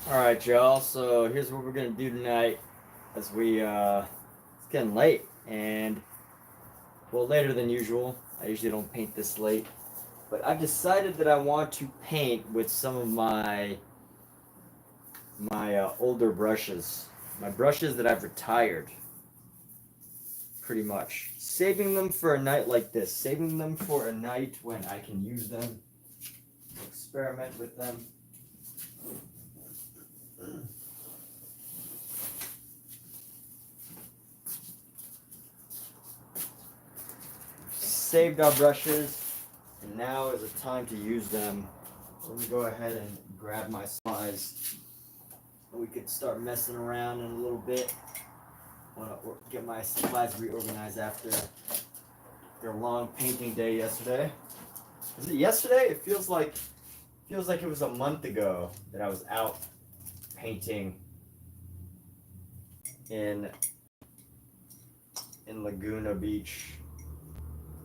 All right, y'all. So here's what we're gonna do tonight. As it's getting late, and well, later than usual. I usually don't paint this late, but I've decided that I want to paint with some of my older brushes, my brushes that I've retired, pretty much. Saving them for a night like this. Saving them for a night when I can use them, experiment with them. Saved our brushes, and now is the time to use them. Let me go ahead and grab my supplies. We could start messing around in a little bit. I want to get my supplies reorganized after a long painting day yesterday. Was it yesterday? It feels like it was a month ago that I was out painting in Laguna Beach.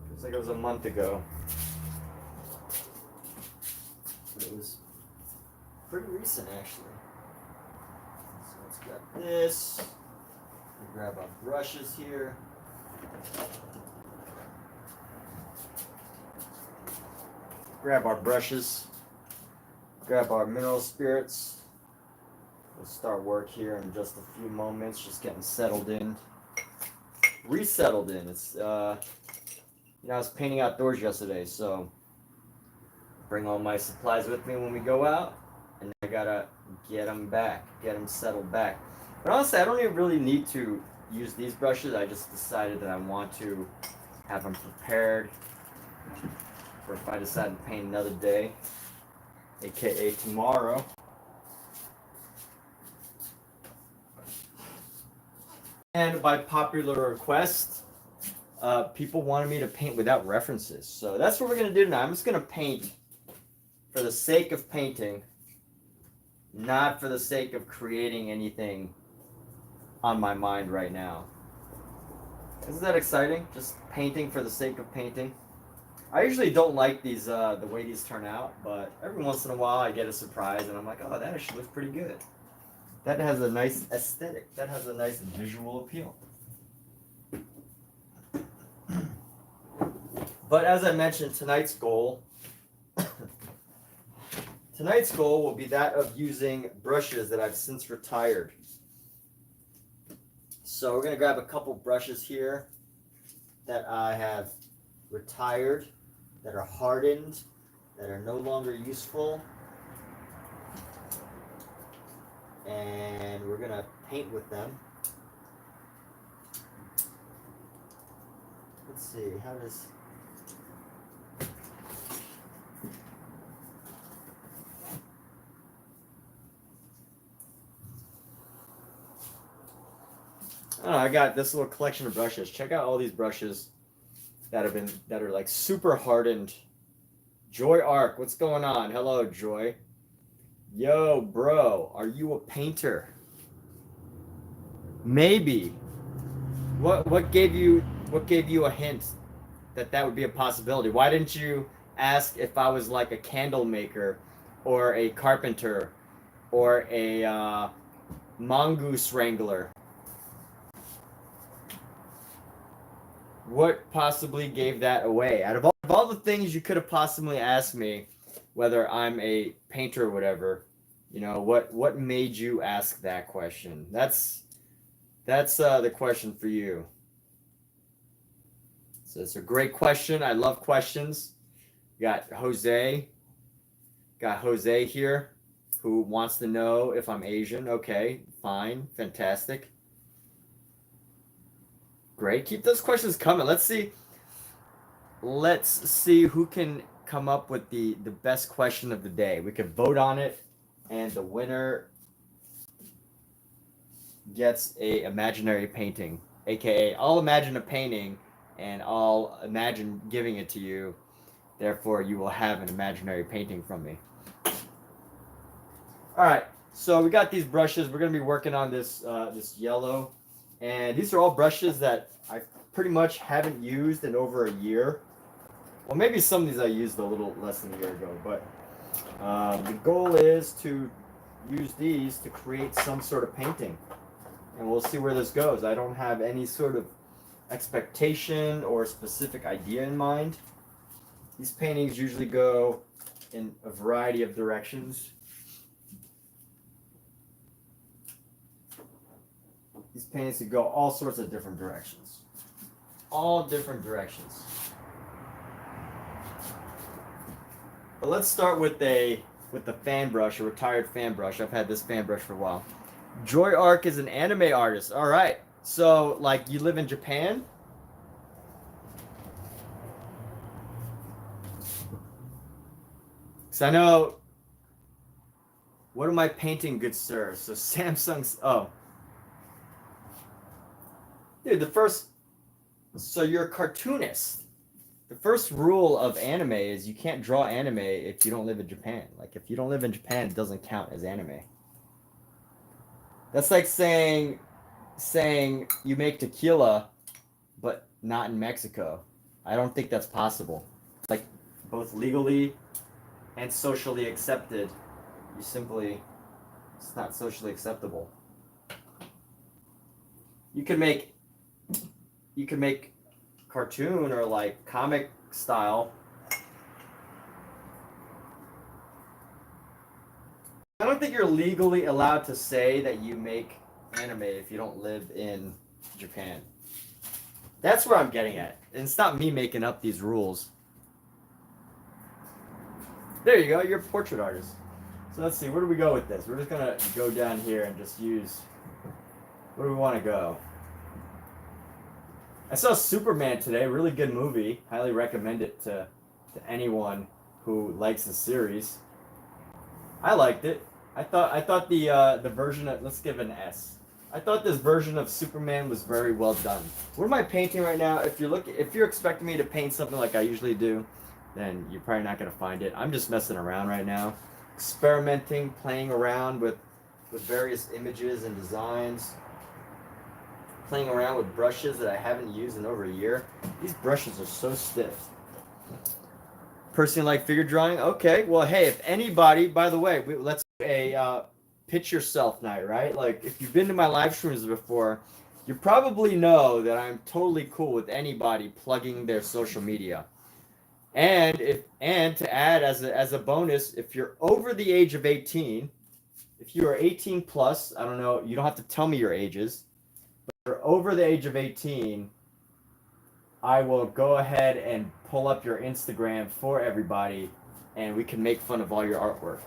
Feels like it was a month ago. But it was pretty recent actually. So let's grab this. We'll grab our brushes here. Grab our brushes. Grab our mineral spirits. We'll start work here in just a few moments, just getting settled in. Resettled in. It's I was painting outdoors yesterday, so bring all my supplies with me when we go out, and I gotta get them back, get them settled back. But honestly, I don't even really need to use these brushes. I just decided that I want to have them prepared for if I decide to paint another day, aka tomorrow. And by popular request, people wanted me to paint without references. So that's what we're going to do tonight. I'm just going to paint for the sake of painting, not for the sake of creating anything on my mind right now. Isn't that exciting? Just painting for the sake of painting. I usually don't like these, the way these turn out, but every once in a while I get a surprise and I'm like, oh, that actually looks pretty good. That has a nice aesthetic. That has a nice visual appeal. But as I mentioned, tonight's goal will be that of using brushes that I've since retired. So we're going to grab a couple brushes here that I have retired, that are hardened, that are no longer useful. And we're going to paint with them. Let's see, how does... Oh, I got this little collection of brushes. Check out all these brushes that are like super hardened. Joy Arc, what's going on? Hello, Joy. Yo, bro, are you a painter? Maybe. What gave you a hint that would be a possibility? Why didn't you ask if I was like a candle maker or a carpenter or a mongoose wrangler? What possibly gave that away? Out of all the things you could have possibly asked me, whether I'm a painter or whatever, what made you ask that question? That's the question for you. So it's a great question. I love questions. Got Jose here, who wants to know if I'm Asian. Okay, fine, fantastic. Great. Keep those questions coming. Let's see who can come up with the best question of the day. We can vote on it, and the winner gets a imaginary painting, aka I'll imagine a painting and I'll imagine giving it to you. Therefore, you will have an imaginary painting from me. All right. So we got these brushes. We're going to be working on this yellow. And these are all brushes that I pretty much haven't used in over a year. Well, maybe some of these I used a little less than a year ago, but the goal is to use these to create some sort of painting. And we'll see where this goes. I don't have any sort of expectation or specific idea in mind. These paintings usually go in a variety of directions. These paintings could go all sorts of different directions. All different directions. But let's start with the fan brush, a retired fan brush. I've had this fan brush for a while. Joy Arc is an anime artist. All right. So, like, you live in Japan? So I know. What am I painting, good sir? So Samsung's. Oh, dude, the first. So you're a cartoonist. The first rule of anime is you can't draw anime if you don't live in Japan. Like, if you don't live in Japan, it doesn't count as anime. That's like saying you make tequila, but not in Mexico. I don't think that's possible. Like, both legally and socially accepted, it's not socially acceptable. You can make cartoon or like comic style. I don't think you're legally allowed to say that you make anime if you don't live in Japan. That's where I'm getting at. And it's not me making up these rules. There you go, you're a portrait artist. So let's see, where do we go with this? We're just gonna go down here and just use, where do we want to go? I saw Superman today, really good movie. Highly recommend it to anyone who likes the series. I liked it. I thought the version of, let's give it an S. I thought this version of Superman was very well done. What am I painting right now? If you're expecting me to paint something like I usually do, then you're probably not gonna find it. I'm just messing around right now, experimenting, playing around with various images and designs. Playing around with brushes that I haven't used in over a year. These brushes are so stiff. Personally like figure drawing? Okay, well, hey, if anybody, by the way, let's do a pitch yourself night, right? Like, if you've been to my live streams before, you probably know that I'm totally cool with anybody plugging their social media. And to add as a bonus, if you're over the age of 18, if you are 18 plus, I don't know, you don't have to tell me your ages. You're over the age of 18, I will go ahead and pull up your Instagram for everybody, and we can make fun of all your artwork.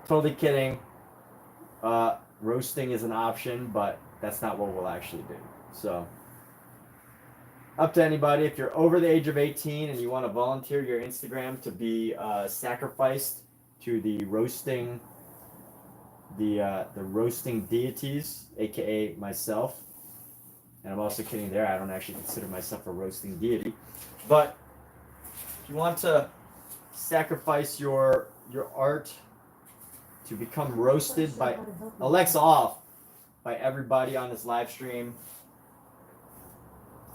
Totally kidding. Roasting is an option, but that's not what we'll actually do. So, up to anybody. If you're over the age of 18 and you want to volunteer your Instagram to be sacrificed to the roasting deities, aka myself. And I'm also kidding there. I don't actually consider myself a roasting deity. But if you want to sacrifice your art to become roasted by Alexa off by everybody on this live stream,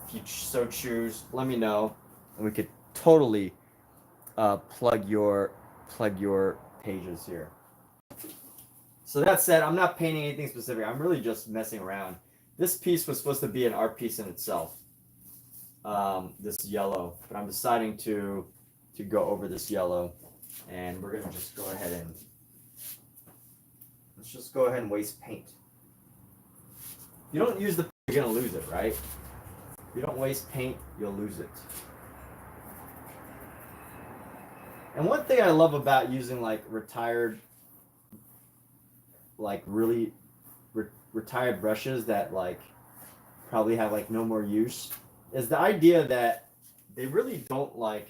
if you so choose, let me know, and we could totally plug your pages here. So that said, I'm not painting anything specific. I'm really just messing around. This piece was supposed to be an art piece in itself, this yellow, but I'm deciding to go over this yellow, and we're gonna just go ahead and let's just go ahead and waste paint. You don't use the paint, you're gonna lose it, right? If you don't waste paint, you'll lose it. And one thing I love about using like retired, like really retired brushes that like probably have like no more use is the idea that they really don't like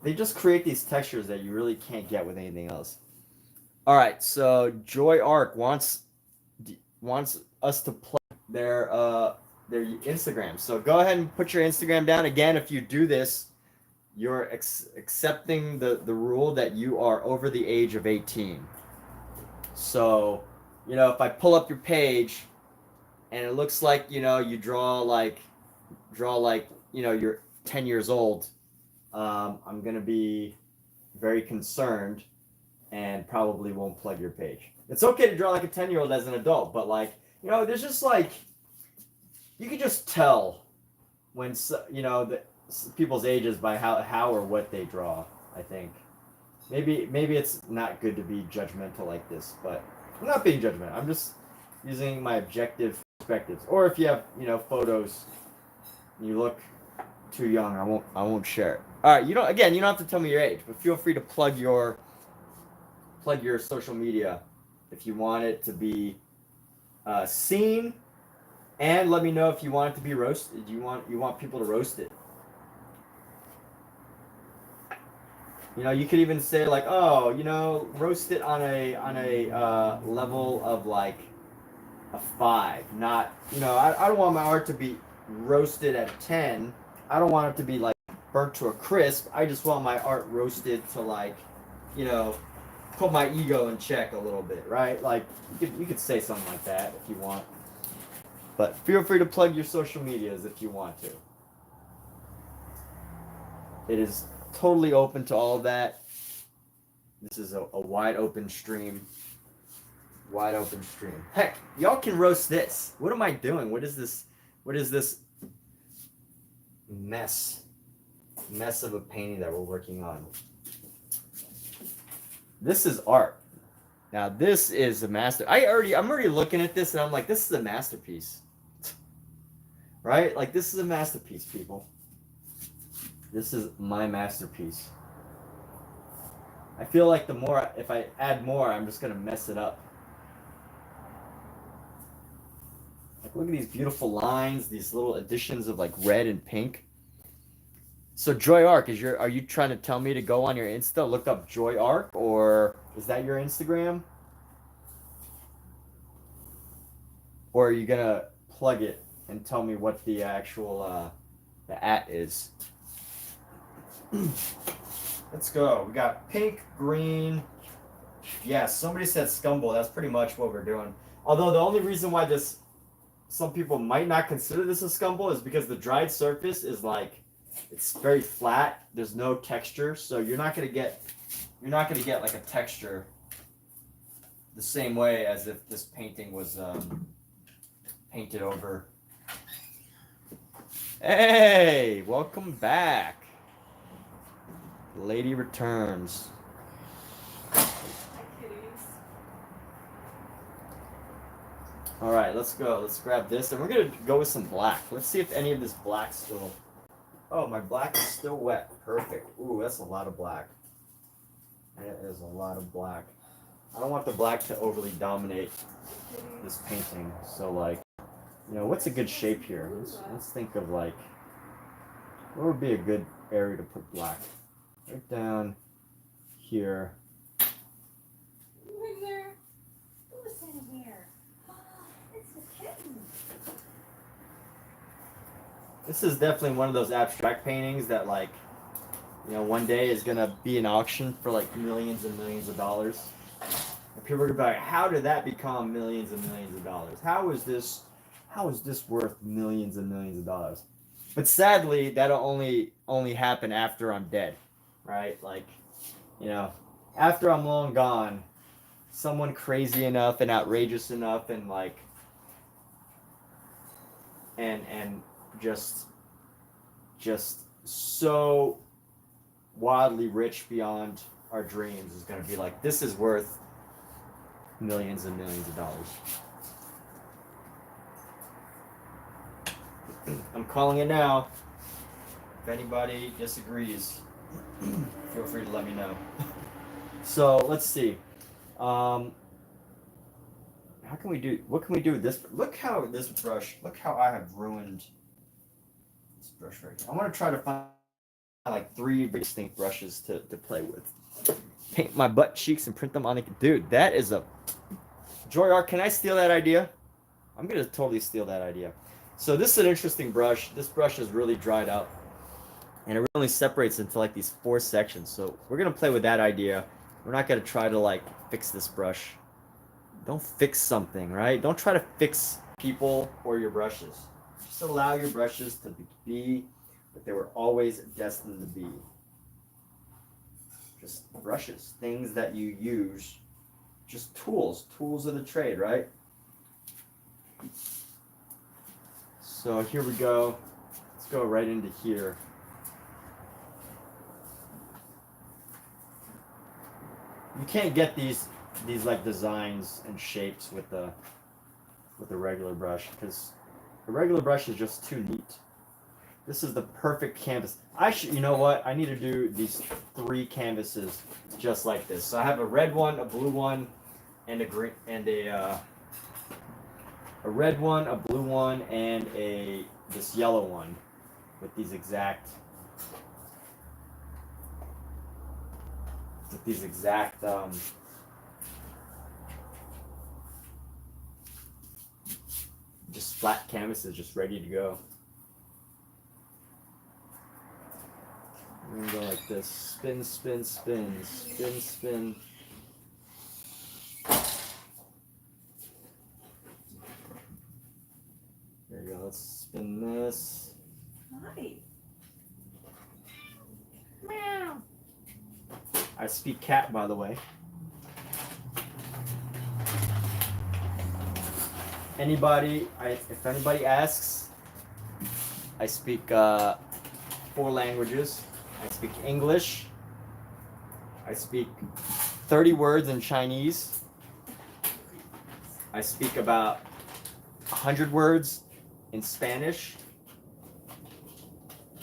they just create these textures that you really can't get with anything else. All right, so Joy Arc wants us to plug their Instagram. So go ahead and put your Instagram down. Again, if you do this, you're accepting the rule that you are over the age of 18. So, you know, if I pull up your page and it looks like, you know, you draw like, you know, you're 10 years old, I'm going to be very concerned and probably won't plug your page. It's okay to draw like a 10-year-old as an adult, but like, you know, there's just like, you can just tell when, you know, the people's ages by how or what they draw, I think. Maybe it's not good to be judgmental like this, but I'm not being judgmental. I'm just using my objective perspectives. Or if you have, you know, photos and you look too young, I won't share it. All right, you don't have to tell me your age, but feel free to plug your social media if you want it to be seen, and let me know if you want it to be roasted. You want people to roast it. You know, you could even say like, oh, you know, roast it on a level of like a 5. Not, you know, I don't want my art to be roasted at a 10. I don't want it to be like burnt to a crisp. I just want my art roasted to like, you know, put my ego in check a little bit, right? Like you could say something like that if you want. But feel free to plug your social medias if you want to. It is totally open to all of that. This is a wide open stream. Wide open stream. Heck, y'all can roast this. What am I doing? What is this mess of a painting that we're working on? This is art. Now this is a master. I'm already looking at this and I'm like, this is a masterpiece. Right? Like this is a masterpiece, people. This is my masterpiece. I feel like if I add more, I'm just gonna mess it up. Like look at these beautiful lines, these little additions of like red and pink. So Joy Arc, are you trying to tell me to go on your Insta, look up Joy Arc, or is that your Instagram? Or are you gonna plug it and tell me what the actual the @ is? Let's go. We got pink, green. Yeah, somebody said scumble. That's pretty much what we're doing. Although the only reason why some people might not consider this a scumble is because the dried surface is like, it's very flat. There's no texture, so you're not gonna get like a texture the same way as if this painting was painted over. Hey, welcome back. Lady returns. All right, let's go. Let's grab this, and we're gonna go with some black. Let's see if any of this black still. Oh, my black is still wet. Perfect. Ooh, that's a lot of black. That is a lot of black. I don't want the black to overly dominate this painting. So, like, you know, what's a good shape here? Let's think of like, what would be a good area to put black? Right down here. Who's there? Who's in here? Oh, it's a kitten. This is definitely one of those abstract paintings that, like, you know, one day is gonna be an auction for like millions and millions of dollars. And people are gonna be like, how did that become millions and millions of dollars? How is this worth millions and millions of dollars? But sadly, that'll only happen after I'm dead. Right? Like, you know, after I'm long gone, someone crazy enough and outrageous enough and like and just so wildly rich beyond our dreams is going to be like, this is worth millions and millions of dollars. I'm calling it now. If anybody disagrees, feel free to let me know. So let's see. What can we do with this? Look how I have ruined this brush right here. I want to try to find like 3 distinct brushes to play with. Paint my butt cheeks and print them on the... Dude, that is a... Joy Art, can I steal that idea? I'm going to totally steal that idea. So this is an interesting brush. This brush is really dried up. And it really separates into like these 4 sections. So we're going to play with that idea. We're not going to try to like fix this brush. Don't fix something, right? Don't try to fix people or your brushes. Just allow your brushes to be what they were always destined to be. just brushes, things that you use, just tools of the trade, right? So here we go. Let's go right into here. You can't get these like designs and shapes with the regular brush, because the regular brush is just too neat. This is the perfect canvas. You know what? I need to do these 3 canvases just like this. So I have a red one, a blue one, and a green, and a red one, a blue one, and this yellow one with these exact just flat canvases just ready to go. I'm gonna go like this. Spin, spin, spin, spin, spin. There you go. Let's spin this. Hi. Meow. I speak cat, by the way. If anybody asks, I speak 4 languages. I speak English. I speak 30 words in Chinese. I speak about 100 words in Spanish.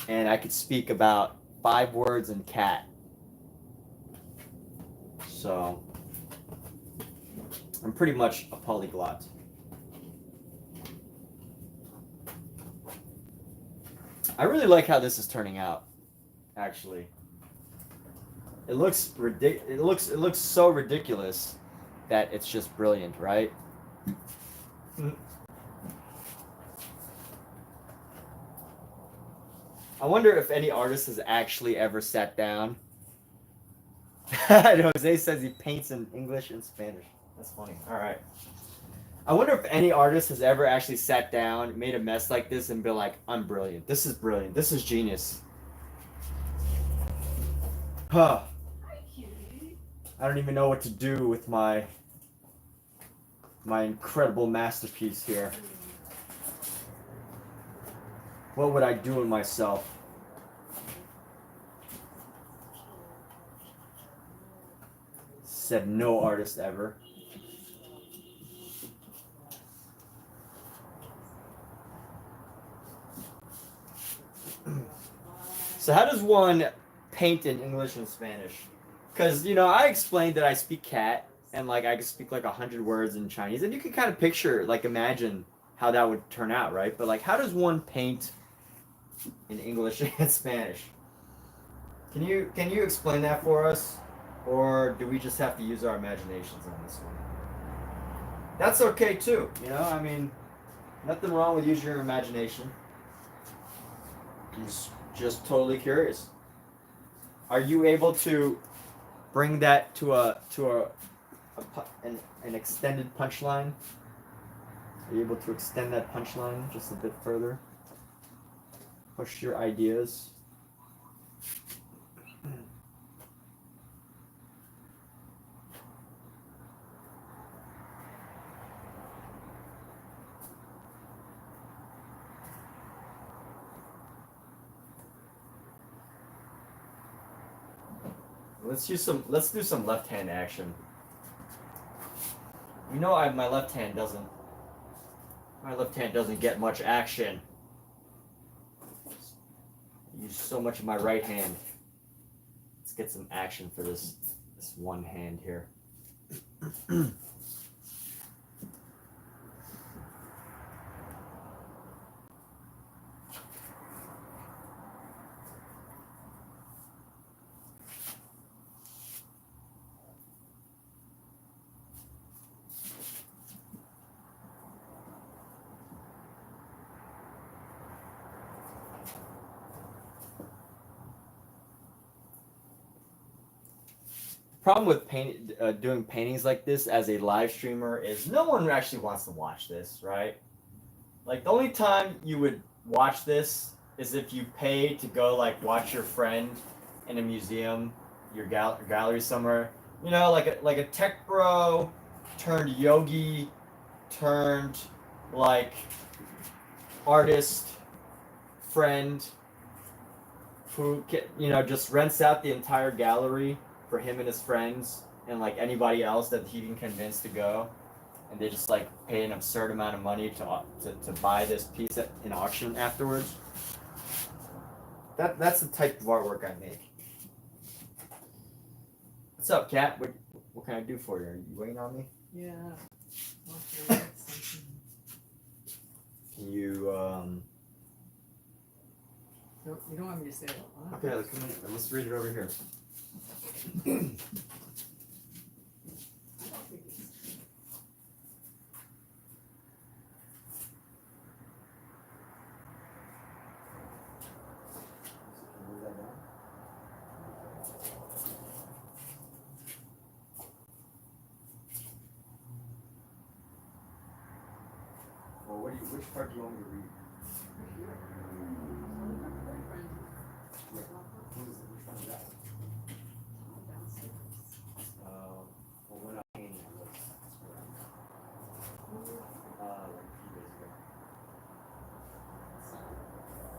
And I could speak about 5 words in cat. So I'm pretty much a polyglot. I really like how this is turning out, actually. It looks it looks so ridiculous that it's just brilliant, right? I wonder if any artist has actually ever sat down. Jose says he paints in English and Spanish. That's funny. All right. I wonder if any artist has ever actually sat down, made a mess like this, and been like, I'm brilliant. This is brilliant. This is genius. Huh. Hi, cutie. I don't even know what to do with my incredible masterpiece here. What would I do with myself? Said no artist ever. So how does one paint in English and Spanish? Because, I explained that I speak cat, and like I can speak like 100 words in Chinese, and you can kind of picture, like imagine how that would turn out, right? But like, how does one paint in English and Spanish? Can you explain that for us? Or do we just have to use our imaginations on this one? That's okay too, I mean, nothing wrong with using your imagination. Just totally curious. Are you able to bring that to an extended punchline? Are you able to extend that punchline just a bit further? Push your ideas. Let's do some left hand action. My left hand doesn't get much action. I use so much of my right hand. Let's get some action for this one hand here. Problem with doing paintings like this as a live streamer is no one actually wants to watch this, right? Like the only time you would watch this is if you pay to go like watch your friend in a museum, your gallery somewhere. You know, like a tech bro turned yogi turned like artist friend who just rents out the entire gallery for him and his friends and like anybody else that he can convince to go, and they just like pay an absurd amount of money to buy this piece at an auction afterwards. That's the type of artwork I make. What's up, Kat? What can I do for you? Are you waiting on me? Yeah. Can you No, you don't want me to say it. Okay, let's read it over here. Well, which part do you want me to read? Which one is that? Well, we're not painting it. Like a few days ago.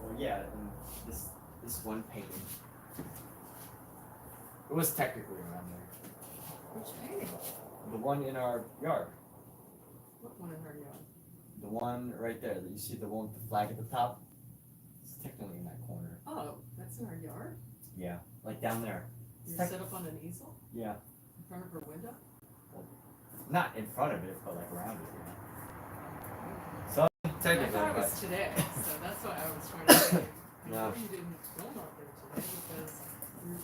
Well, yeah, and this one painting. It was technically around there. Which painting? The one in our yard. What one in our yard? The one right there. That you see the one with the flag at the top? It's technically in that corner. Oh, that's in our yard? Yeah, like down there. You're set up on an easel? Yeah. In front of her window? Well, not in front of it, but like around it. Yeah. So I technically, thought it but was today, so that's why I was trying to say. I No. know you didn't film out there today because you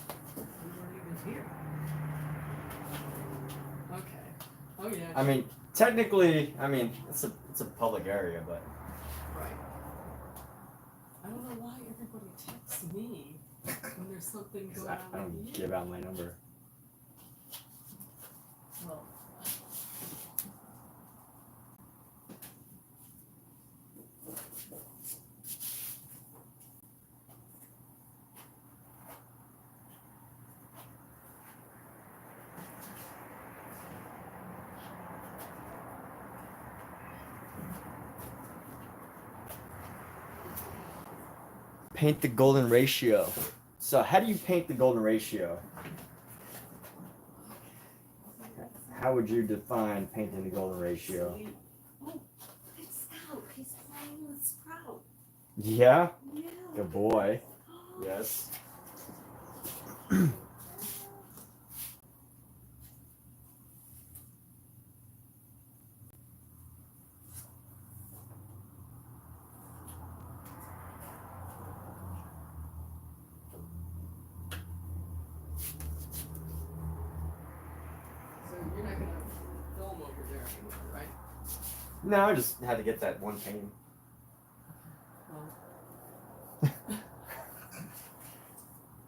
weren't even here. Okay. Oh yeah. I mean, technically, it's a public area, but Right. I don't know why everybody texts me when there's something 'cause going I on don't with give you. out my number. Well, Paint the golden ratio. So how do you paint the golden ratio? How would you define painting the golden ratio? Oh, it's Scout. He's playing with Sprout. Yeah? Yeah. Good boy. Yes. so you're not gonna film over there anymore, right? No, I just had to get that one painting. Well,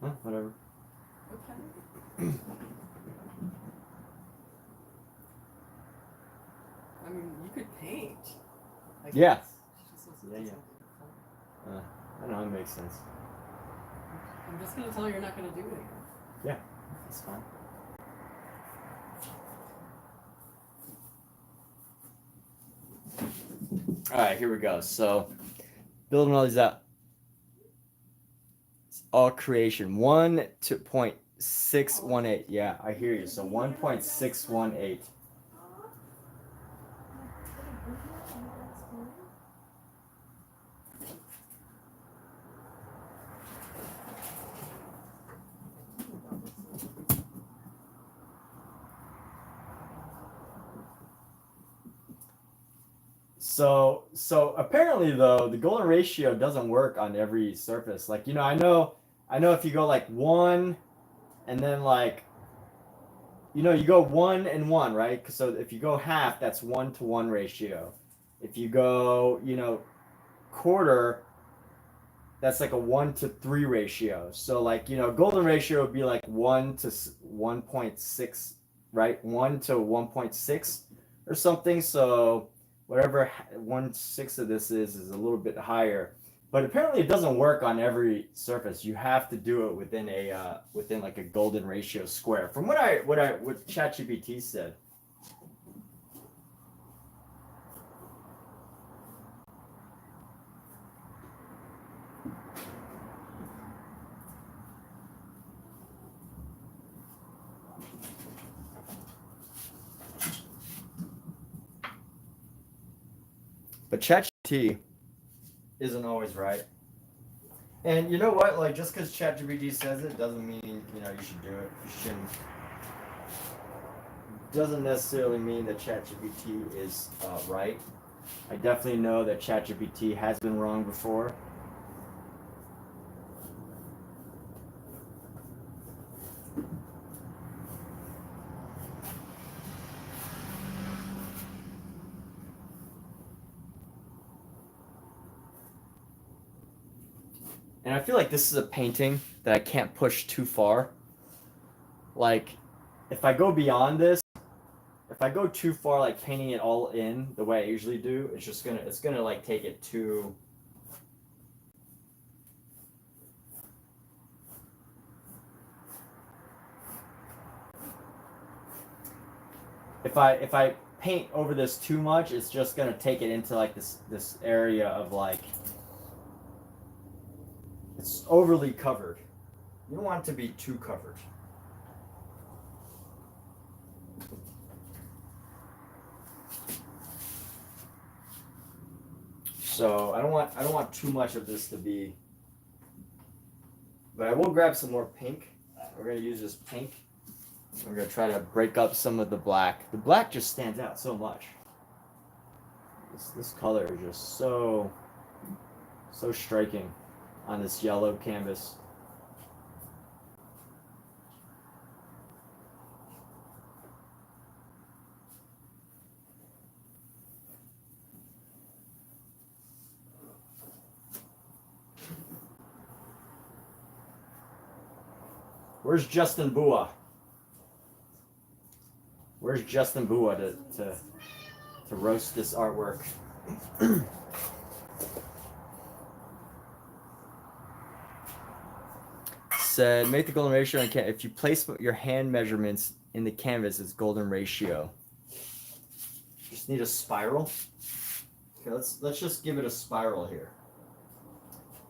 Huh, whatever. okay. I mean, you could paint. I Yeah. guess. She just wants to Yeah, do yeah. something fun. I know, it makes sense. I'm just gonna tell her you're not gonna do anything. That's fine. Alright, here we go. So, building all these out. It's all creation. 1.618. Yeah, I hear you. So 1.618. So apparently though, the golden ratio doesn't work on every surface. Like, I know if you go like 1 and then like, you go 1 and 1, right? So if you go half, that's 1-to-1 ratio. If you go, quarter, that's like a 1-to-3 ratio. So like, golden ratio would be like 1 to 1.6, right? 1 to 1.6 or something. So whatever 1/6 of this is a little bit higher. But apparently it doesn't work on every surface. You have to do it within a within like a golden ratio square. From what ChatGPT said. But ChatGPT isn't always right. And you know what? Like, just because ChatGPT says it doesn't mean, you know, you should do it. You shouldn't. Doesn't necessarily mean that ChatGPT is right. I definitely know that ChatGPT has been wrong before. And I feel like this is a painting that I can't push too far. Like, if I go beyond this, if I go too far, like painting it all in the way I usually do, it's gonna like take it too. If I paint over this too much, it's just gonna take it into like this area of like, it's overly covered. You don't want it to be too covered. So I don't want too much of this to be. But I will grab some more pink. We're gonna use this pink. We're gonna try to break up some of the black. The black just stands out so much. This color is just so striking on this yellow canvas. Where's Justin Bua? Where's Justin Bua to roast this artwork? Said, make the golden ratio on canvas. If you place your hand measurements in the canvas, it's golden ratio. Just need a spiral. Okay, let's just give it a spiral here.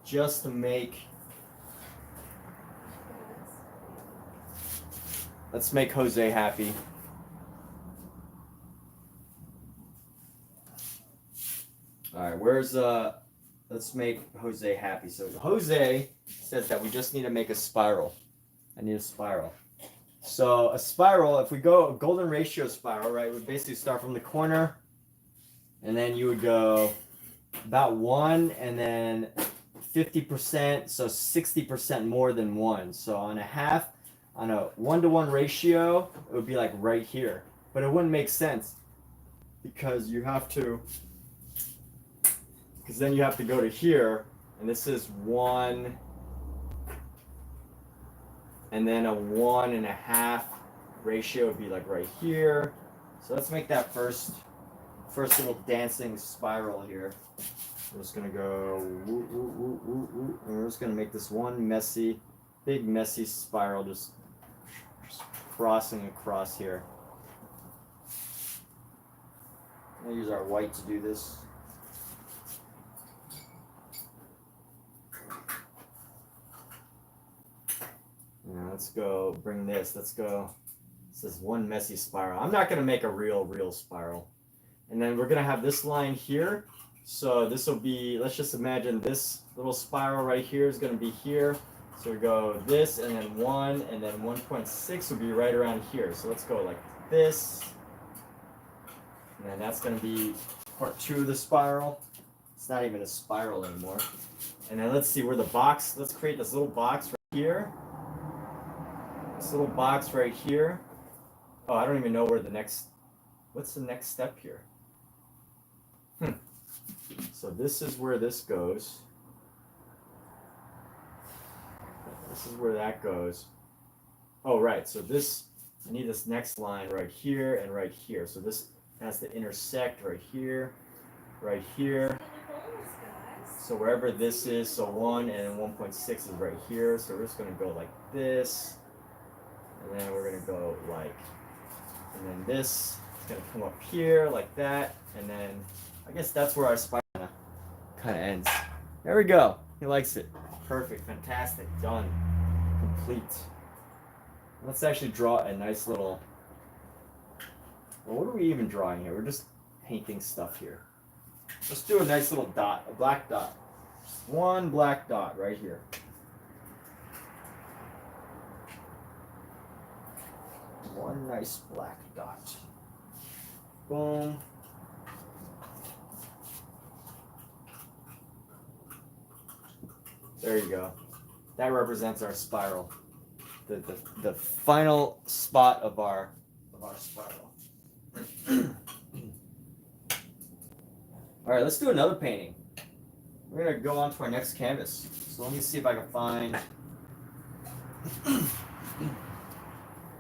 Just to make. Let's make Jose happy. All right, where's let's make Jose happy. So Jose says that we just need to make a spiral. I need a spiral. So a spiral, if we go a golden ratio spiral, right, we basically start from the corner, and then you would go about 1 and then 50%, so 60% more than 1. So on a 1-to-1 ratio, it would be like right here. But it wouldn't make sense because you have to, because then you have to go to here, and this is 1, and then a 1.5 ratio would be like right here. So let's make that first little dancing spiral here. I'm just gonna go woo, woo, woo, woo, woo, and we're just gonna make this one big messy spiral just crossing across here. I'm gonna use our white to do this. Now let's go bring this. Let's go. This is one messy spiral. I'm not gonna make a real spiral. And then we're gonna have this line here. So this will be, let's just imagine this little spiral right here is gonna be here. So we go this and then 1 and then 1.6 will be right around here. So let's go like this. And then that's gonna be part 2 of the spiral. It's not even a spiral anymore. And then let's see where the box, let's create this little box right here. This little box right here. Oh, I don't even know where what's the next step here? So this is where this goes. This is where that goes. Oh, right. So I need this next line right here and right here. So this has to intersect right here, right here. So wherever this is, so 1 and 1.6 is right here. So we're just going to go like this. And then we're going to go like, and then this is going to come up here like that. And then I guess that's where our spiral kind of ends. There we go. He likes it. Perfect. Fantastic. Done. Complete. Let's actually draw a nice little, well, what are we even drawing here? We're just painting stuff here. Let's do a nice little dot, a black dot. Just one black dot right here. One nice black dot. Boom. There you go. That represents our spiral. The final spot of our spiral. All right, let's do another painting. We're gonna go on to our next canvas. So let me see if I can find. The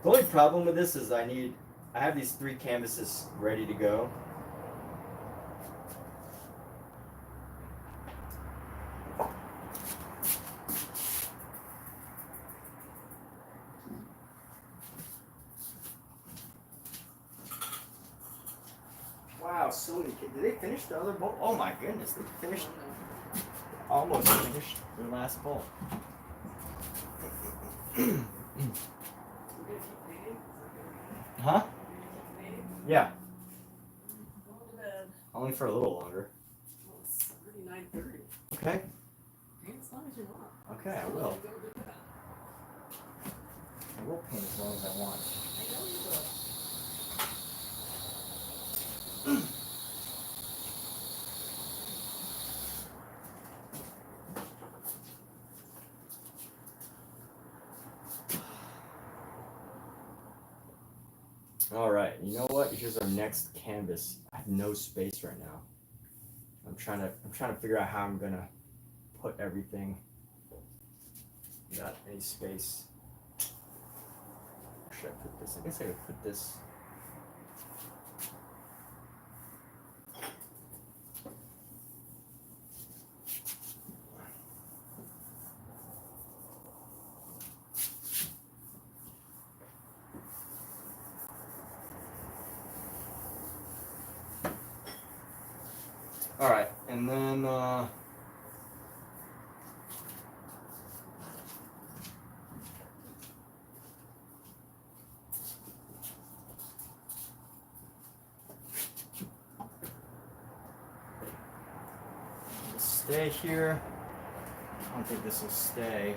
only problem with this is I have these 3 canvases ready to go. Wow, so many kids. Did they finish the other bowl? Oh my goodness, they finished, almost finished their last bowl. Huh? Yeah. Only for a little longer. Well, it's already 9:30. Okay. Paint as long as you want. Okay, I will. I will paint as long as I want. I know you will. All right, you know what? Here's our next canvas. I have no space right now. I'm trying to figure out how I'm gonna put everything without any space. Where should I put this? I guess I could put this. All right, and then stay here. I don't think this will stay.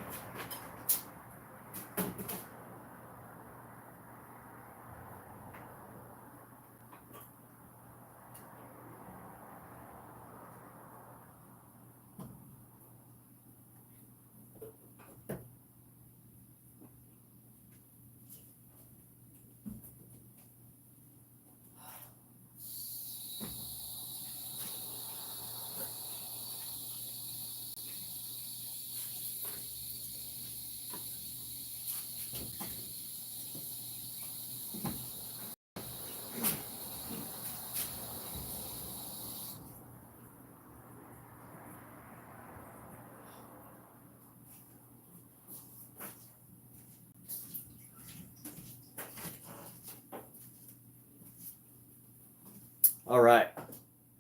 All right.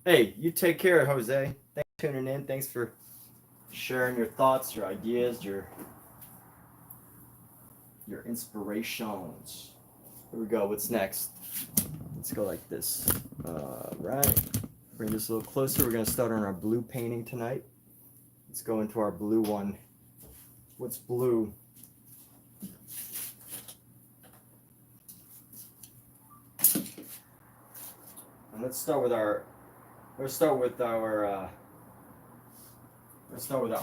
Hey, you take care, Jose. Thanks for tuning in. Thanks for sharing your thoughts, your ideas, your inspirations. Here we go. What's next? Let's go like this. Right. Bring this a little closer. We're going to start on our blue painting tonight. Let's go into our blue one. What's blue? And let's start with our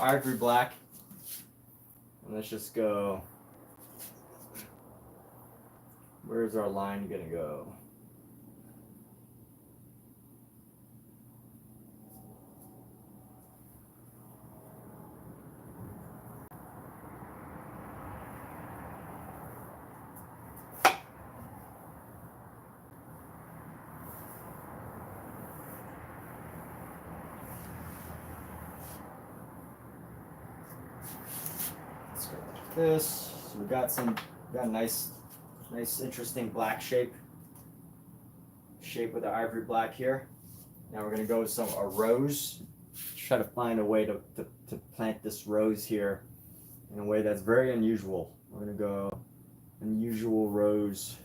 ivory black. And let's just go. Where's our line gonna go? this. So we got a nice interesting black shape with the ivory black here. Now we're gonna go with a rose. Try to find a way to plant this rose here in a way that's very unusual. We're gonna go unusual rose.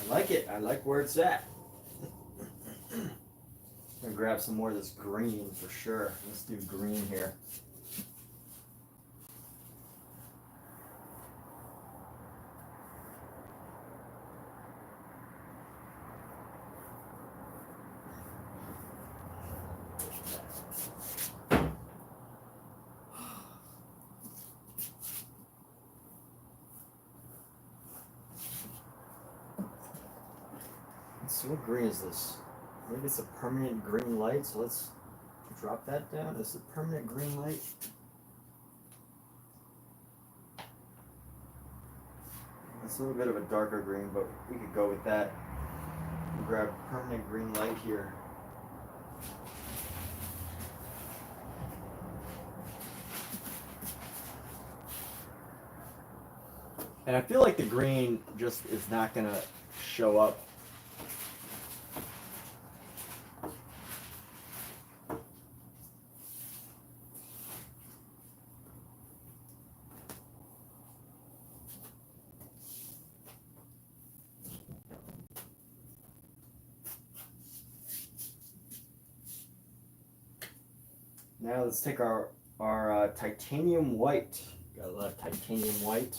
I like it. I like where it's at. I'm gonna grab some more of this green for sure. Let's do green here. So what green is this? Maybe it's a permanent green light, so let's drop that down. It's a permanent green light. It's a little bit of a darker green, but we could go with that. We'll grab permanent green light here. And I feel like the green just is not gonna show up. Now let's take our titanium white. Got a lot of titanium white.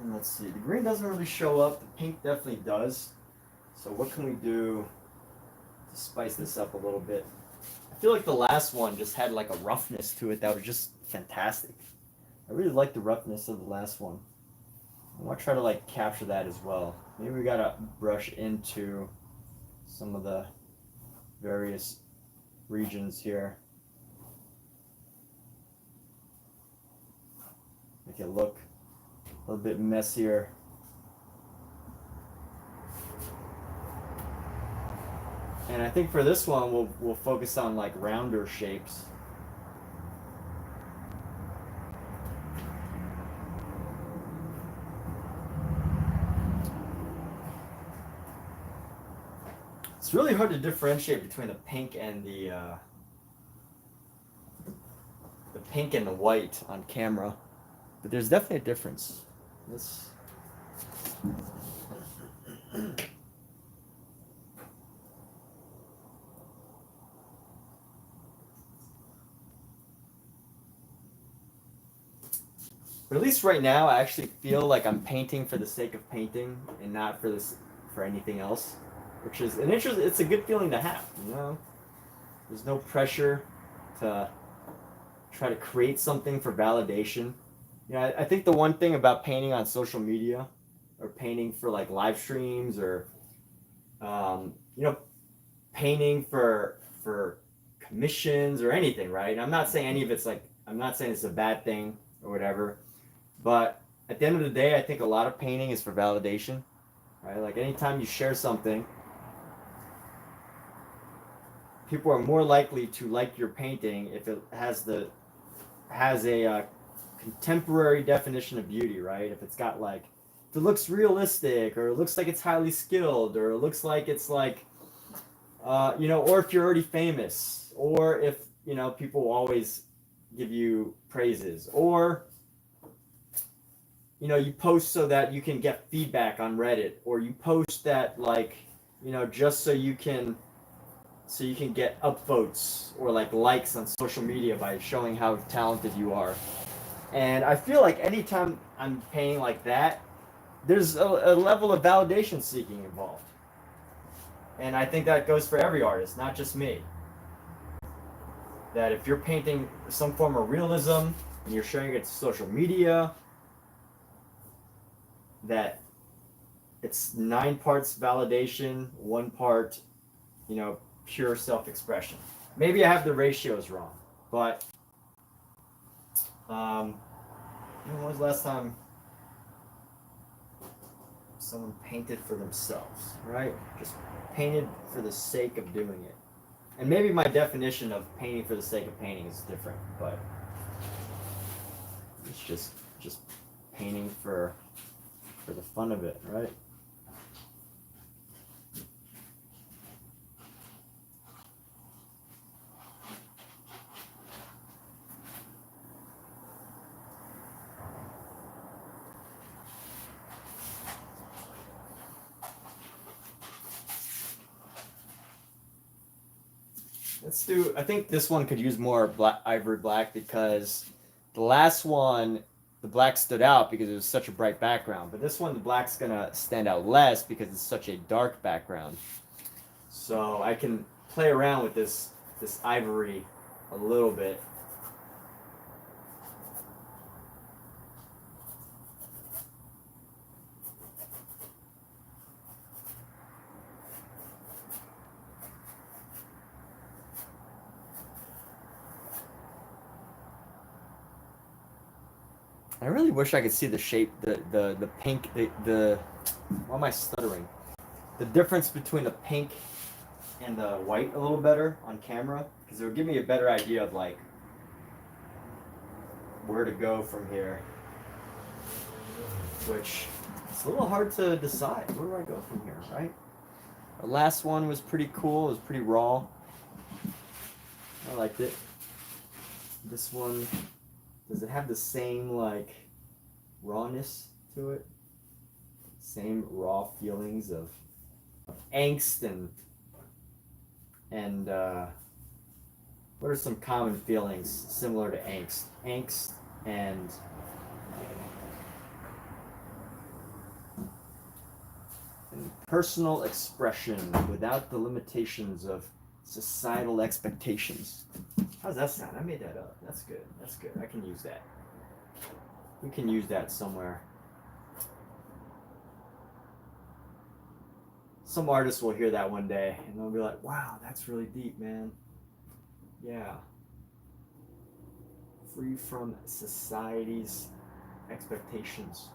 And let's see, the green doesn't really show up, the pink definitely does. So what can we do to spice this up a little bit? I feel like the last one just had like a roughness to it that was just fantastic. I really like the roughness of the last one. I want to try to like capture that as well. Maybe we gotta brush into some of the various regions here. Make it look a little bit messier. And I think for this one, we'll focus on like rounder shapes. It's really hard to differentiate between the pink and the white on camera, but there's definitely a difference. This. But at least right now, I actually feel like I'm painting for the sake of painting and not for anything else, which is an interest. It's a good feeling to have, you know. There's no pressure to try to create something for validation. You know, I think the one thing about painting on social media, or painting for like live streams, or you know, painting for commissions or anything, right? I'm not saying any of it's like, I'm not saying it's a bad thing or whatever. But at the end of the day, I think a lot of painting is for validation, right? Like anytime you share something, people are more likely to like your painting if it has a contemporary definition of beauty, right? If it's got like, if it looks realistic, or it looks like it's highly skilled, or it looks like it's like, you know, or if you're already famous, or if, you know, people always give you praises, or you know, you post so that you can get feedback on Reddit, or you post that like, you know, just so you can get upvotes or like likes on social media by showing how talented you are. And I feel like anytime I'm painting like that, there's a level of validation seeking involved. And I think that goes for every artist, not just me. That if you're painting some form of realism and you're sharing it to social media, that it's 9 parts validation, 1 part, you know, pure self-expression. Maybe I have the ratios wrong, but when was the last time someone painted for themselves, right? Just painted for the sake of doing it. And maybe my definition of painting for the sake of painting is different, but it's just painting for the fun of it, right? Let's do, I think this one could use more black, ivory black, because the last one, the black stood out because it was such a bright background. But this one, the black's gonna stand out less because it's such a dark background. So I can play around with this ivory a little bit. I really wish I could see the shape, the pink, why am I stuttering? The difference between the pink and the white a little better on camera, because it would give me a better idea of like where to go from here. Which it's a little hard to decide. Where do I go from here, right? The last one was pretty cool. It was pretty raw. I liked it. This one, does it have the same like rawness to it? Same raw feelings of angst and what are some common feelings similar to angst? Angst and personal expression without the limitations of societal expectations. How's that sound? I made that up. That's good. That's good. I can use that. We can use that somewhere. Some artists will hear that one day and they'll be like, wow, that's really deep, man. Yeah. Free from society's expectations.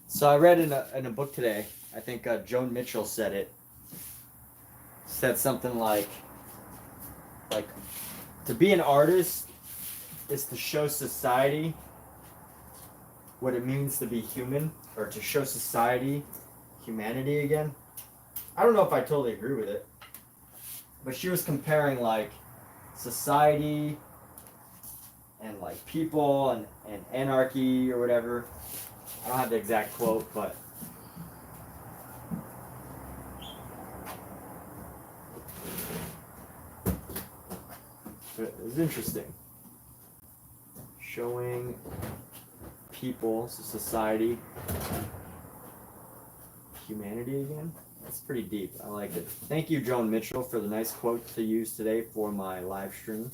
So I read in a book today, I think Joan Mitchell said it, said something like to be an artist is to show society what it means to be human, or to show society humanity again. I don't know if I totally agree with it, but she was comparing like society and like people and anarchy or whatever. I don't have the exact quote, but it was interesting. Showing people, society, humanity again. That's pretty deep. I like it. Thank you, Joan Mitchell, for the nice quote to use today for my live stream.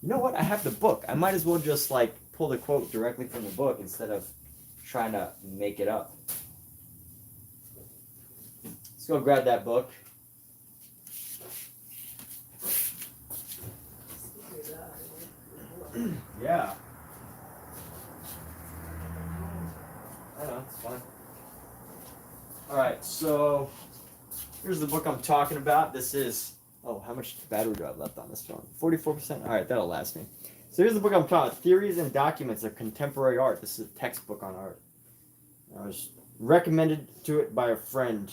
You know what? I have the book. I might as well just like pull the quote directly from the book instead of trying to make it up. Let's go grab that book. Yeah. I know, it's fine. Alright, so here's the book I'm talking about. This is, oh, how much battery do I have left on this phone? 44%? Alright, that'll last me. So here's the book I'm talking about, Theories and Documents of Contemporary Art. This is a textbook on art. I was recommended to it by a friend.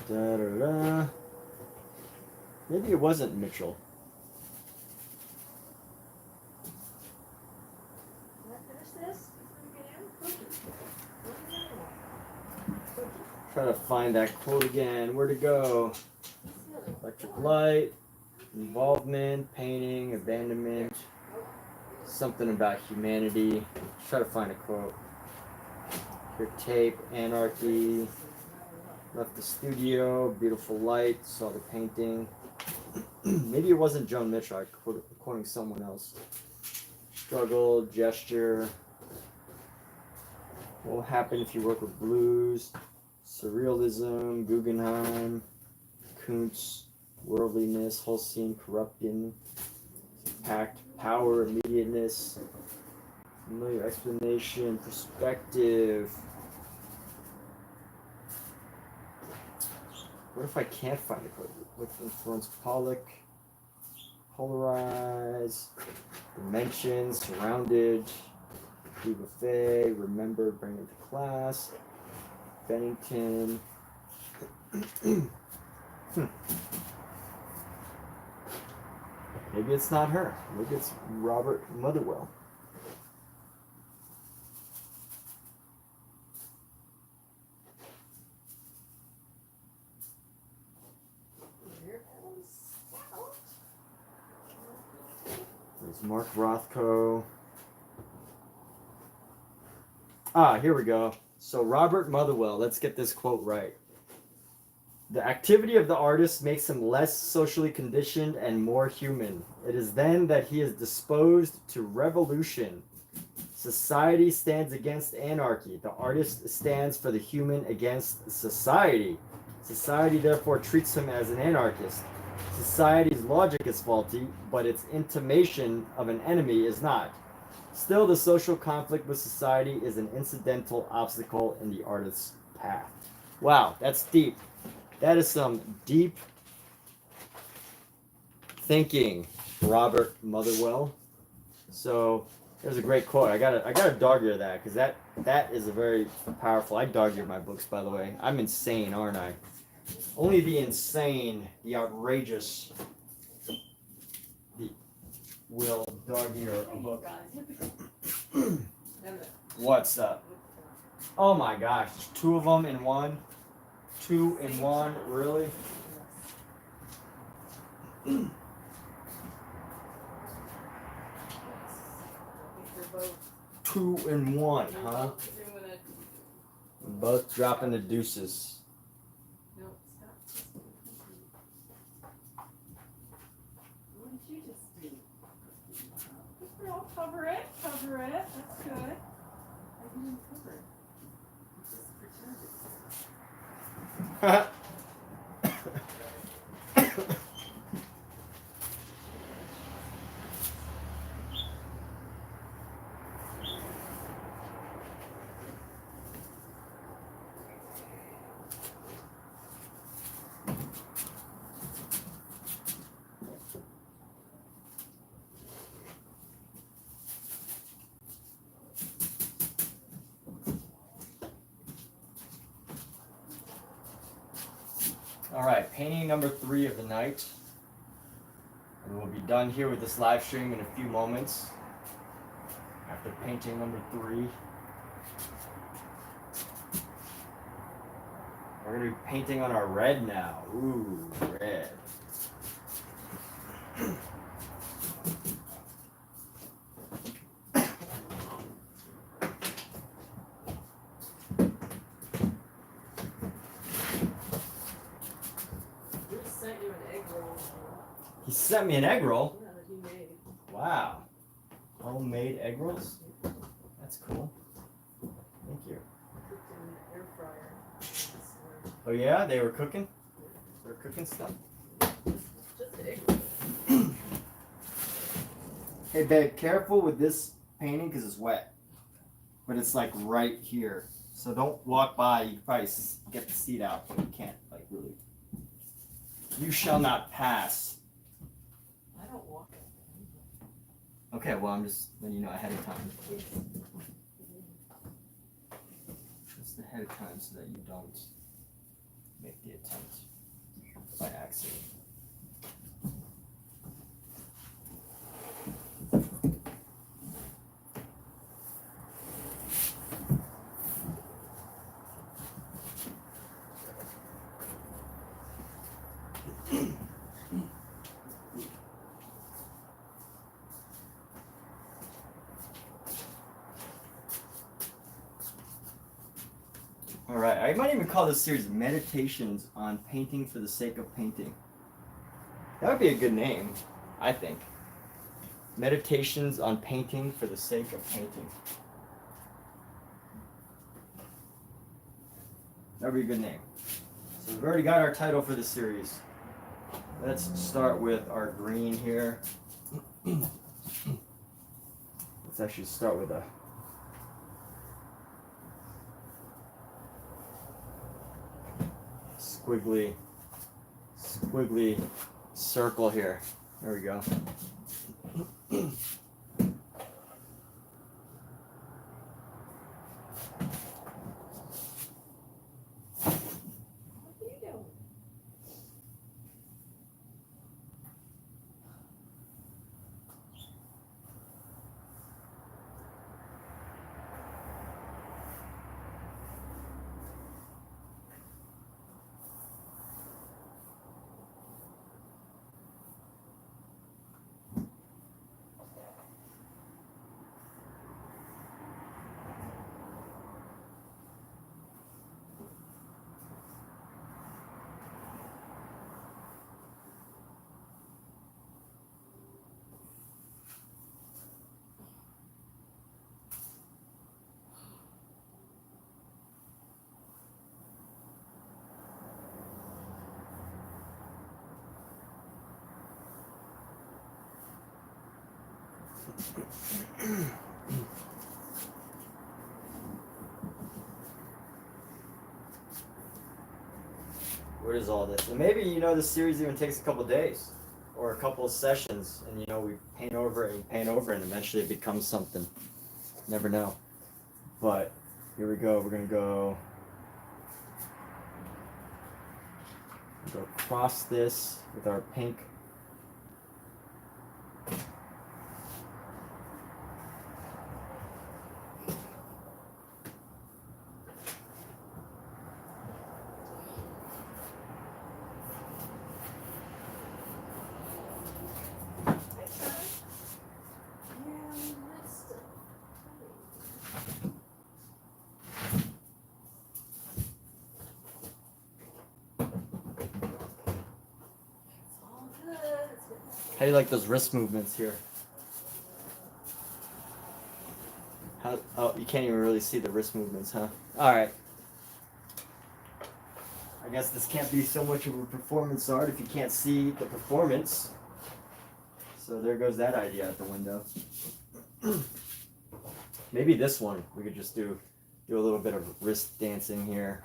Da, da, da. Maybe it wasn't Mitchell. Can I finish this before we get in? Try to find that quote again. Where'd it go? Electric light, involvement, painting, abandonment, something about humanity. Try to find a quote. Your tape, anarchy. Left the studio, beautiful light, saw the painting. Maybe it wasn't Joan Mitchell, I quoting someone else. Struggle, gesture. What will happen if you work with blues? Surrealism, Guggenheim, Kuntz, worldliness, Holstein, corrupting, packed, power, immediateness, familiar explanation, perspective. What if I can't find a quote? What influence Pollock? Polarize, dimensions, surrounded, buffet, remember, bring it to class, Bennington. Maybe it's not her. Maybe it's Robert Motherwell. There's Mark Rothko. Ah, here we go. So Robert Motherwell, let's get this quote right. The activity of the artist makes him less socially conditioned and more human. It is then that he is disposed to revolution. Society stands against anarchy. The artist stands for the human against society. Society therefore treats him as an anarchist. Society's logic is faulty, but its intimation of an enemy is not. Still, the social conflict with society is an incidental obstacle in the artist's path. Wow, that's deep. That is some deep thinking, Robert Motherwell. So there's a great quote. I gotta dog ear that because that is a very powerful. I dog ear my books, by the way. I'm insane, aren't I? Only the insane, the outrageous, will dog ear a book. What's up? Oh my gosh, there's two of them in one. 2 in 1, really? Two in one, huh? Both dropping the deuces. What did you just do? I'll cover it. That's good. I didn't cover it. Just pretended. All right, painting number 3 of the night. And we'll be done here with this live stream in a few moments. After painting number 3. We're going to be painting on our red now. Ooh, red. He sent me an egg roll? Yeah, that he made. Wow. Homemade egg rolls? That's cool. Thank you. Cooked in an air fryer. Oh yeah, they were cooking? They were cooking stuff? Just egg. Hey babe, careful with this painting because it's wet. But it's like right here. So don't walk by. You can probably get the seat out, but you can't like really. You shall not pass. I don't walk it. Okay, well I'm just letting you know ahead of time. Just ahead of time so that you don't make the attempt by accident. Alright, I might even call this series Meditations on Painting for the Sake of Painting. That would be a good name, I think. Meditations on Painting for the Sake of Painting. That would be a good name. So we've already got our title for the series. Let's start with our green here. Let's actually start with a squiggly circle here. There we go. What are you doing? What is all this? And maybe, this series even takes a couple days or a couple of sessions and, we paint over it and paint over it and eventually it becomes something. Never know. But here we go. We're going to go across this with our pink. How do you like those wrist movements here? Oh, you can't even really see the wrist movements, huh? Alright. I guess this can't be so much of a performance art if you can't see the performance. So there goes that idea out the window. Maybe this one, we could just do a little bit of wrist dancing here.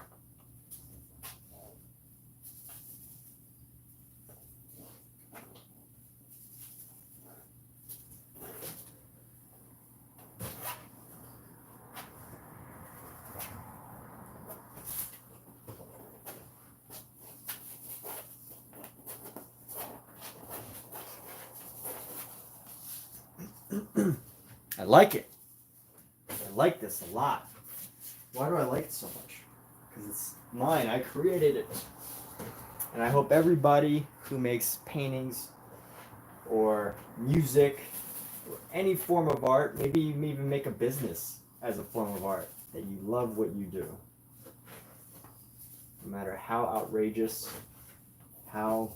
I like it. I like this a lot. Why do I like it so much? Because it's mine. I created it. And I hope everybody who makes paintings or music or any form of art, maybe you even make a business as a form of art, that you love what you do. No matter how outrageous, how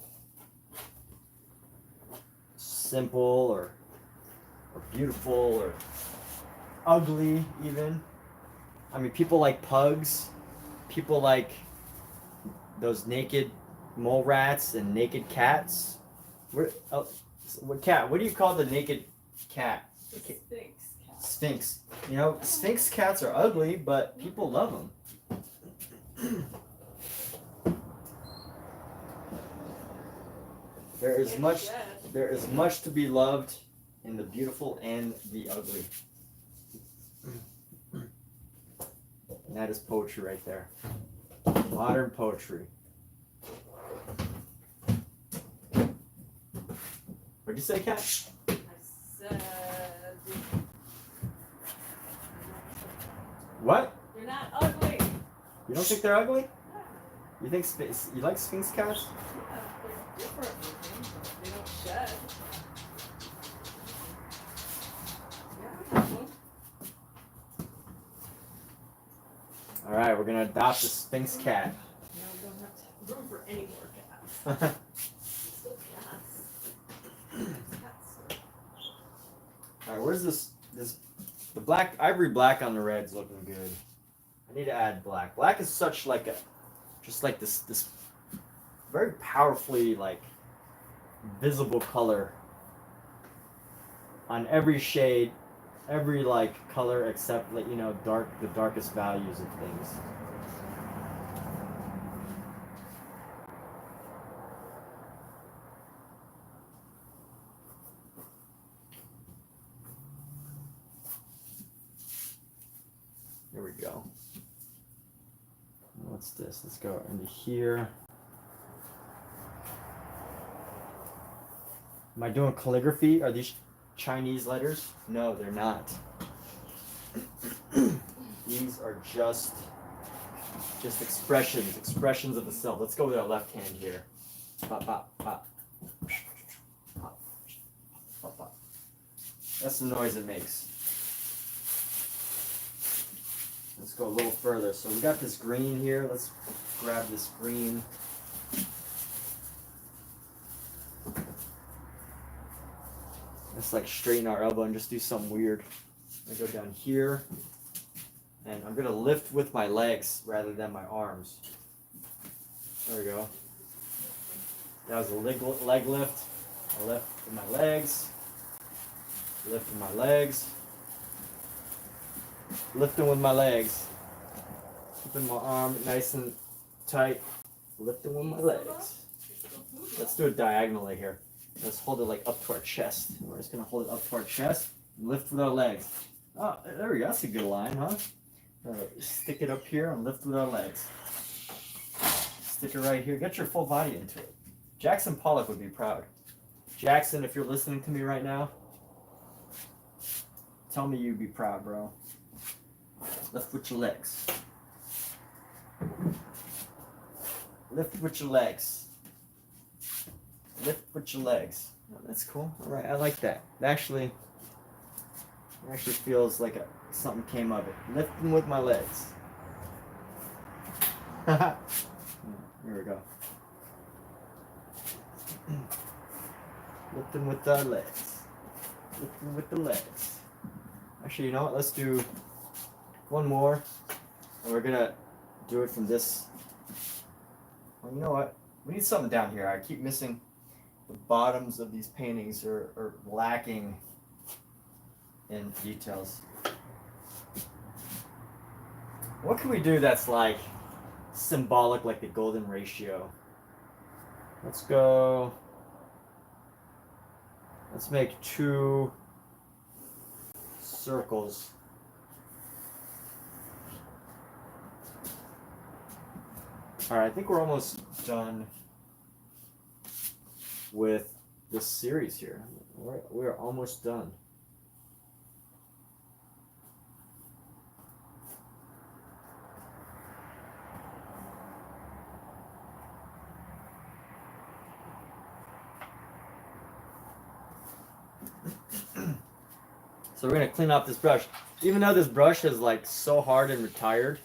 simple or beautiful or ugly even. I mean, people like pugs. People like those naked mole rats and naked cats. What cat? What do you call the naked cat? Sphinx cat. Sphinx. You know, Sphinx cats are ugly, but people love them. There is much to be loved in the beautiful and the ugly. And that is poetry right there. Modern poetry. What'd you say, Kat? I said. What? They're not ugly. You don't think they're ugly? Yeah. You think you like Sphinx cats? Yeah, they're different looking. They don't shed. Yeah, I have one. All right, we're gonna adopt a Sphinx cat. Now we don't have room for any more cats. Still cats. Cats. All right, where's this? The black ivory black on the red's looking good. I need to add black. Black is such like a, just like this very powerfully like visible color on every shade, every like color except like, you know, the darkest values of things. There we go. What's this? Let's go into here. Am I doing calligraphy? Are these Chinese letters? No, they're not. These are just expressions of the self. Let's go with our left hand here. Pop, pop, pop. Pop, pop, pop. That's the noise it makes. Let's go a little further. So we got this green here. Let's grab this green. Let's like straighten our elbow and just do something weird. I go down here, and I'm gonna lift with my legs rather than my arms. There we go. That was a leg lift. I lift with my legs. Lift with my legs. Lifting with my legs. Keeping my arm nice and tight. Lifting with my legs. Let's do it diagonally here. Let's hold it like up to our chest. We're just gonna hold it up to our chest. Lift with our legs. Oh, there we go. That's a good line, huh? Stick it up here and lift with our legs. Stick it right here. Get your full body into it. Jackson Pollock would be proud. Jackson, if you're listening to me right now, tell me you'd be proud, bro. Lift with your legs. Lift with your legs. Lift with your legs. Oh, that's cool. All right, I like that. It actually feels like something came of it. Lifting with my legs. Here we go. Lifting with our legs. Lifting with the legs. Actually, you know what? Let's do one more. And we're gonna do it from this. Well, you know what? We need something down here. I keep missing. The bottoms of these paintings are lacking in details. What can we do that's like symbolic, like the golden ratio? Let's go. Let's make 2 circles. All right, I think we're almost done with this series here. We're almost done. So we're gonna clean off this brush. Even though this brush is like so hard and retired,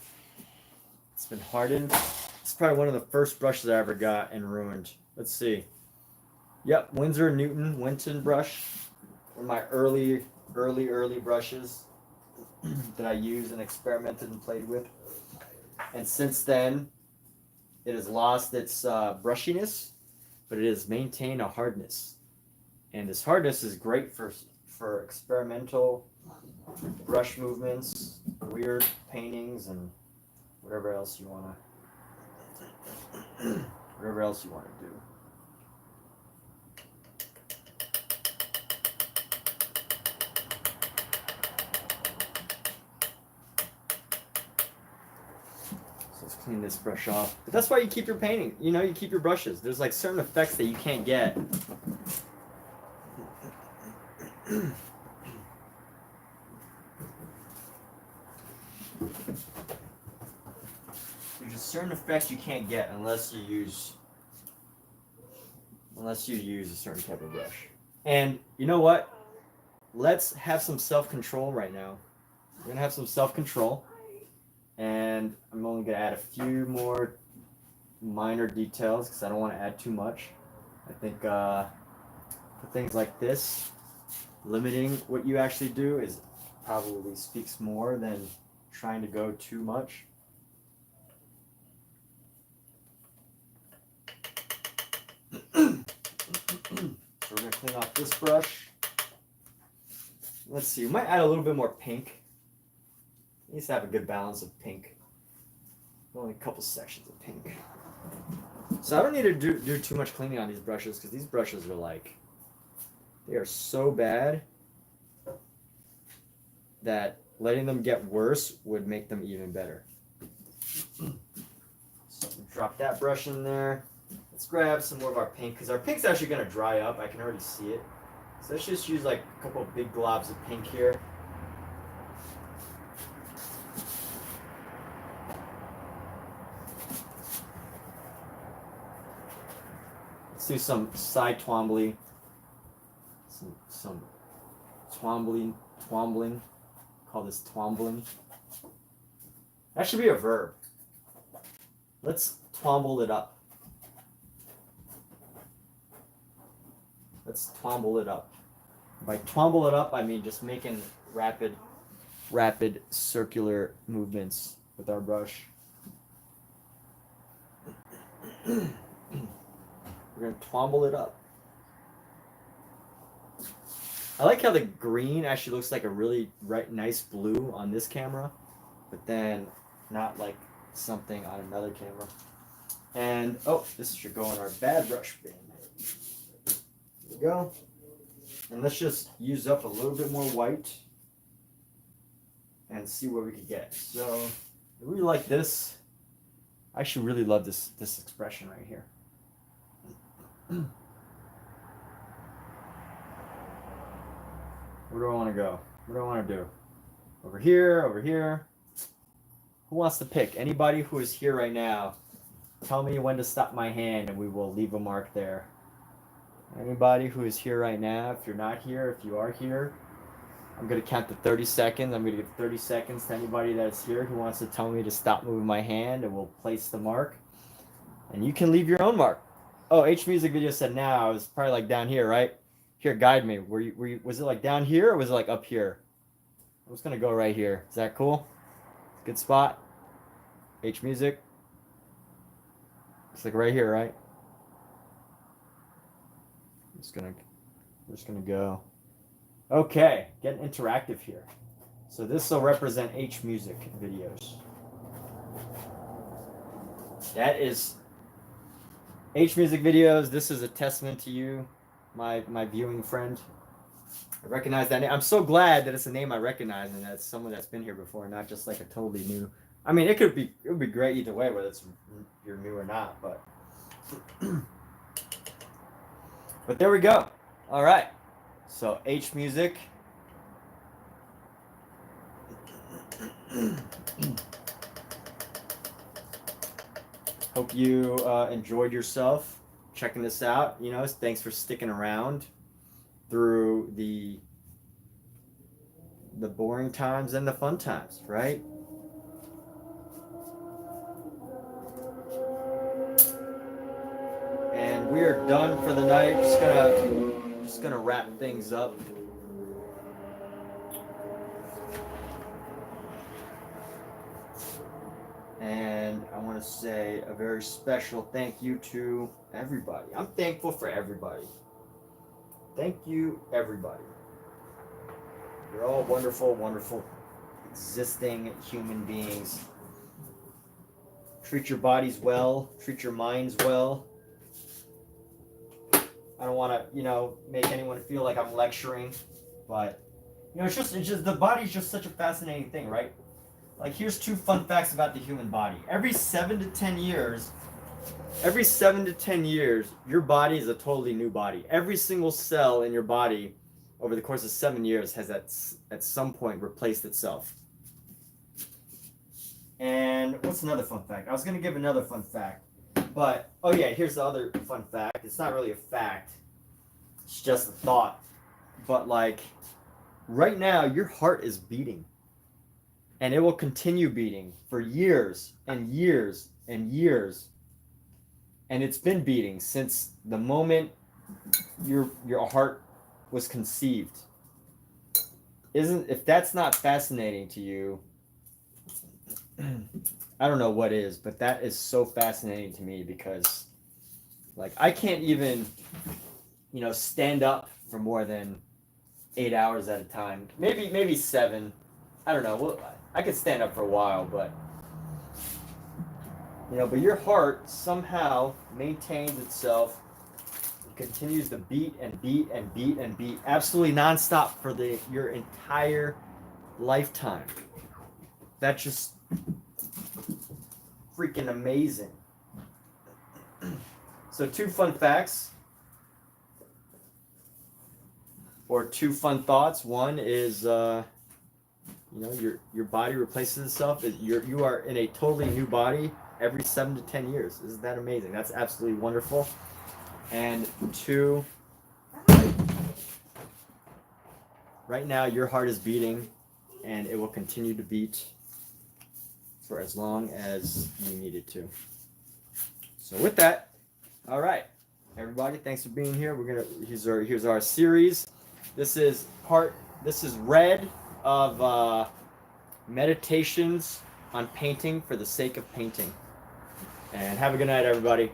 it's been hardened. It's probably one of the first brushes I ever got and ruined. Let's see. Yep, Winsor Newton Winton brush. One of my early brushes that I used and experimented and played with. And since then, it has lost its brushiness, but it has maintained a hardness. And this hardness is great for experimental brush movements, weird paintings, and whatever else you wanna do. So let's clean this brush off. But that's why you keep your painting. You know, you keep your brushes. There's like certain effects that you can't get. There's just certain effects you can't get unless you use a certain type of brush. And you know what? Let's have some self-control right now. We're gonna have some self-control, and I'm only gonna add a few more minor details because I don't want to add too much. I think for things like this, limiting what you actually do is probably speaks more than trying to go too much. So we're gonna clean off this brush. Let's see, we might add a little bit more pink. It needs to have a good balance of pink. Only a couple sections of pink. So I don't need to do too much cleaning on these brushes because these brushes are like, they are so bad that letting them get worse would make them even better. So drop that brush in there. Let's grab some more of our pink because our pink's actually going to dry up. I can already see it. So let's just use like a couple of big globs of pink here. Let's do some side twombly. Some twombling. Call this twombling. That should be a verb. Let's twomble it up. Let's twomble it up. By twomble it up, I mean just making rapid circular movements with our brush. We're going to twomble it up. I like how the green actually looks like a really nice blue on this camera, but then not like something on another camera. And, oh, this should go in our bad brush bin. There we go. And let's just use up a little bit more white and see what we can get. So, I really like this. I actually really love this expression right here. Where do I want to go? What do I want to do? Over here, over here. Who wants to pick? Anybody who is here right now, tell me when to stop my hand and we will leave a mark there. Anybody who is here right now, if you're not here, if you are here, I'm going to count to 30 seconds. I'm going to give 30 seconds to anybody that's here who wants to tell me to stop moving my hand, and we'll place the mark. And you can leave your own mark. Oh, H Music Video said now. It's probably like down here, right? Here, guide me. Were you, was it like down here or was it like up here? I'm just going to go right here. Is that cool? Good spot. H Music. It's like right here, right? We're just gonna go. Okay, getting interactive here. So this will represent H Music videos. That is H Music videos. This is a testament to you, my viewing friend. I recognize that name. I'm so glad that it's a name I recognize and that's someone that's been here before, not just like a totally new. I mean, it would be great either way, whether it's you're new or not, but. But there we go. All right. So H Music. Hope you enjoyed yourself checking this out. You know, thanks for sticking around through the boring times and the fun times, right? And we are done for the night. Just gonna wrap things up. And I want to say a very special thank you to everybody. I'm thankful for everybody. Thank you, everybody. You're all wonderful, wonderful, existing human beings. Treat your bodies well, treat your minds well. I don't want to, make anyone feel like I'm lecturing, but it's just the body's just such a fascinating thing, right? Like, here's 2 fun facts about the human body. Every 7 to 10 years, your body is a totally new body. Every single cell in your body over the course of 7 years has at some point replaced itself. And what's another fun fact? I was going to give another fun fact, but oh yeah, here's the other fun fact. It's not really a fact. It's just a thought. But like right now, your heart is beating. And it will continue beating for years and years and years. And it's been beating since the moment your heart was conceived. If that's not fascinating to you, I don't know what is, but that is so fascinating to me because like I can't even stand up for more than 8 hours at a time. Maybe 7. I don't know. Well, I could stand up for a while, but but your heart somehow maintains itself, continues to beat and beat and beat and beat absolutely nonstop for your entire lifetime. That's just freaking amazing. So 2 fun facts or 2 fun thoughts. One is your body replaces itself. You are in a totally new body every 7 to 10 years. Isn't that amazing? That's absolutely wonderful. And 2, right now your heart is beating and it will continue to beat for as long as you need it to. So with that, all right, everybody, thanks for being here. Here's our series. This is Red of Meditations on Painting for the Sake of Painting. And have a good night, everybody.